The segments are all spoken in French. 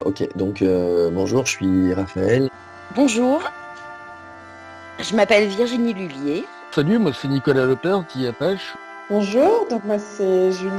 Ok, donc bonjour, je suis Raphaël. Bonjour, je m'appelle Virginie Lullier. Salut, moi c'est Nicolas Lepers, dit Apache. Bonjour, donc moi c'est Julie.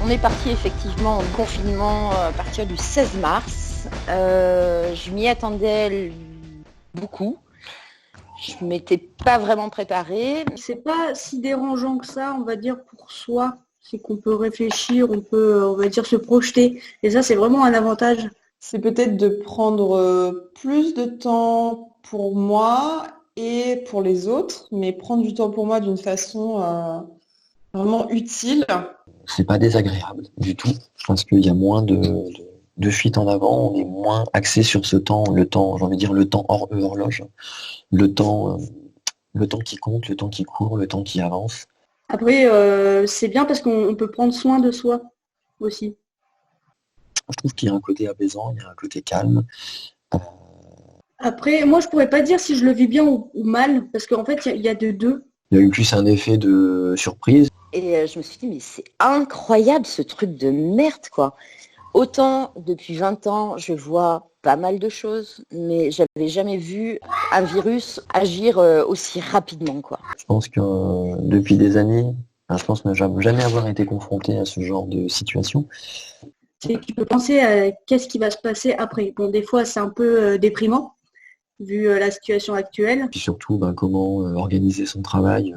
On est parti effectivement en confinement à partir du 16 mars. Je m'y attendais beaucoup. Je m'étais pas vraiment préparée. C'est pas si dérangeant que ça, on va dire, pour soi. C'est qu'on peut réfléchir, on peut, on va dire, se projeter. Et ça, c'est vraiment un avantage. C'est peut-être de prendre plus de temps pour moi et pour les autres, mais prendre du temps pour moi d'une façon vraiment utile. C'est pas désagréable du tout. Je pense qu'il y a moins de fuite en avant, on est moins axé sur ce temps, le temps, j'ai envie de dire le temps hors horloge, le temps, le temps qui compte, le temps qui court, le temps qui avance. Après, c'est bien parce qu'on peut prendre soin de soi aussi. Je trouve qu'il y a un côté apaisant, il y a un côté calme. Après, moi, je pourrais pas dire si je le vis bien ou mal, parce qu'en fait, il y a de deux. Il y a eu plus un effet de surprise. Et je me suis dit, mais c'est incroyable ce truc de merde, quoi. Autant depuis 20 ans, je vois pas mal de choses, mais j'avais jamais vu un virus agir aussi rapidement, quoi. Je pense que depuis des années, je pense ne jamais avoir été confronté à ce genre de situation. Tu peux penser à qu'est-ce qui va se passer après. Bon, des fois, c'est un peu déprimant, vu la situation actuelle. Puis surtout, comment organiser son travail.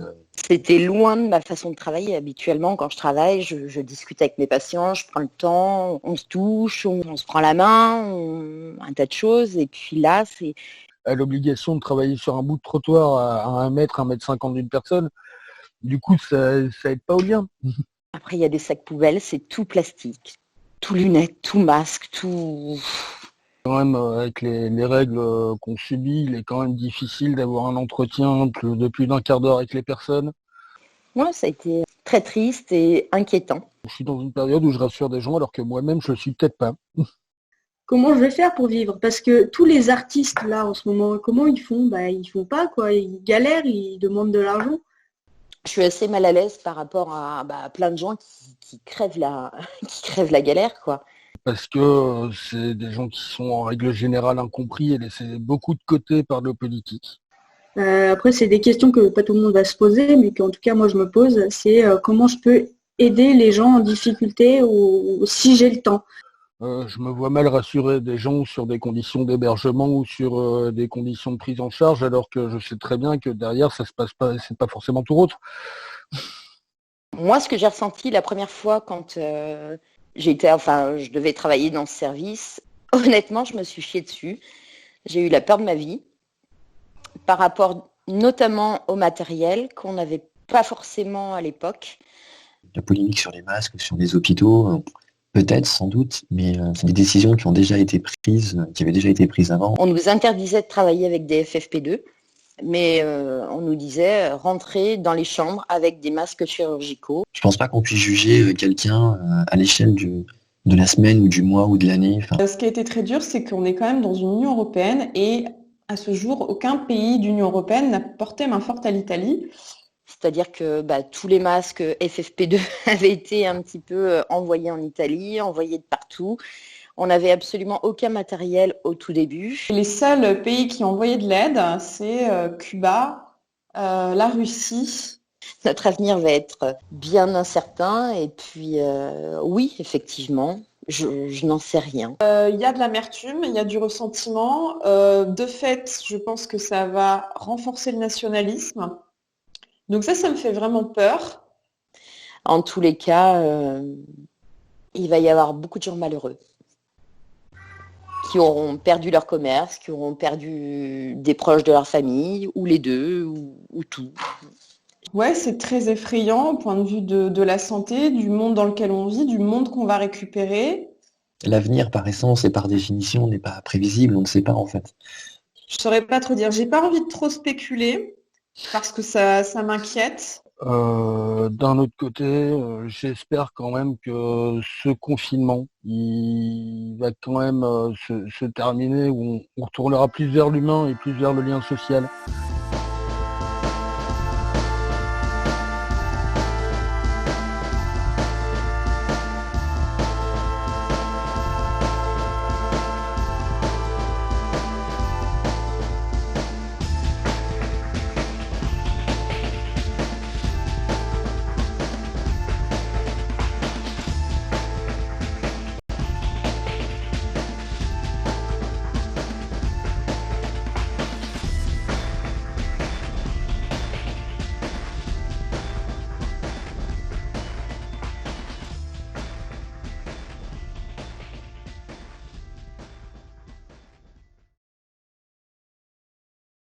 C'était loin de ma façon de travailler. Habituellement, quand je travaille, je discute avec mes patients, je prends le temps, on se touche, on se prend la main, un tas de choses. Et puis là, c'est... À l'obligation de travailler sur un bout de trottoir à 1 mètre d'une personne, du coup ça aide pas au lien. Après, il y a des sacs poubelles, c'est tout plastique, tout lunettes, tout masque, tout... Quand même, avec les règles qu'on subit, il est quand même difficile d'avoir un entretien de plus d'un quart d'heure avec les personnes. Ouais, ça a été très triste et inquiétant. Je suis dans une période où je rassure des gens alors que moi-même je le suis peut-être pas. Comment je vais faire pour vivre? Parce que tous les artistes là en ce moment, comment ils font? Ils font pas quoi, ils galèrent, ils demandent de l'argent. Je suis assez mal à l'aise par rapport à plein de gens qui crèvent qui crèvent la galère, quoi. Parce que c'est des gens qui sont en règle générale incompris et laissés beaucoup de côté par le politique. Après, c'est des questions que pas tout le monde va se poser, mais qu'en tout cas moi je me pose, c'est comment je peux aider les gens en difficulté ou si j'ai le temps. Je me vois mal rassurer des gens sur des conditions d'hébergement ou sur des conditions de prise en charge, alors que je sais très bien que derrière ça se passe pas, c'est pas forcément tout rose. Moi, ce que j'ai ressenti la première fois quand je devais travailler dans ce service, honnêtement, je me suis chiée dessus. J'ai eu la peur de ma vie par rapport notamment au matériel qu'on n'avait pas forcément à l'époque. La polémique sur les masques, sur les hôpitaux, peut-être, sans doute, mais c'est des décisions qui ont déjà été prises, qui avaient déjà été prises avant. On nous interdisait de travailler avec des FFP2, mais on nous disait rentrer dans les chambres avec des masques chirurgicaux. Je pense pas qu'on puisse juger quelqu'un à l'échelle de la semaine ou du mois ou de l'année. Ce qui a été très dur, c'est qu'on est quand même dans une Union européenne et à ce jour, aucun pays d'Union européenne n'a porté main forte à l'Italie. C'est-à-dire que tous les masques FFP2 avaient été un petit peu envoyés en Italie, envoyés de partout. On n'avait absolument aucun matériel au tout début. Les seuls pays qui ont envoyé de l'aide, c'est Cuba, la Russie. Notre avenir va être bien incertain et puis oui, effectivement, je n'en sais rien. Il y a de l'amertume, il y a du ressentiment. De fait, je pense que ça va renforcer le nationalisme. Donc ça me fait vraiment peur. En tous les cas, il va y avoir beaucoup de gens malheureux qui auront perdu leur commerce, qui auront perdu des proches de leur famille, ou les deux, ou tout. Ouais, c'est très effrayant au point de vue de la santé, du monde dans lequel on vit, du monde qu'on va récupérer. L'avenir, par essence et par définition, n'est pas prévisible, on ne sait pas en fait. Je saurais pas trop dire. J'ai pas envie de trop spéculer parce que ça m'inquiète. D'un autre côté, j'espère quand même que ce confinement, il va quand même se terminer, où on retournera plus vers l'humain et plus vers le lien social.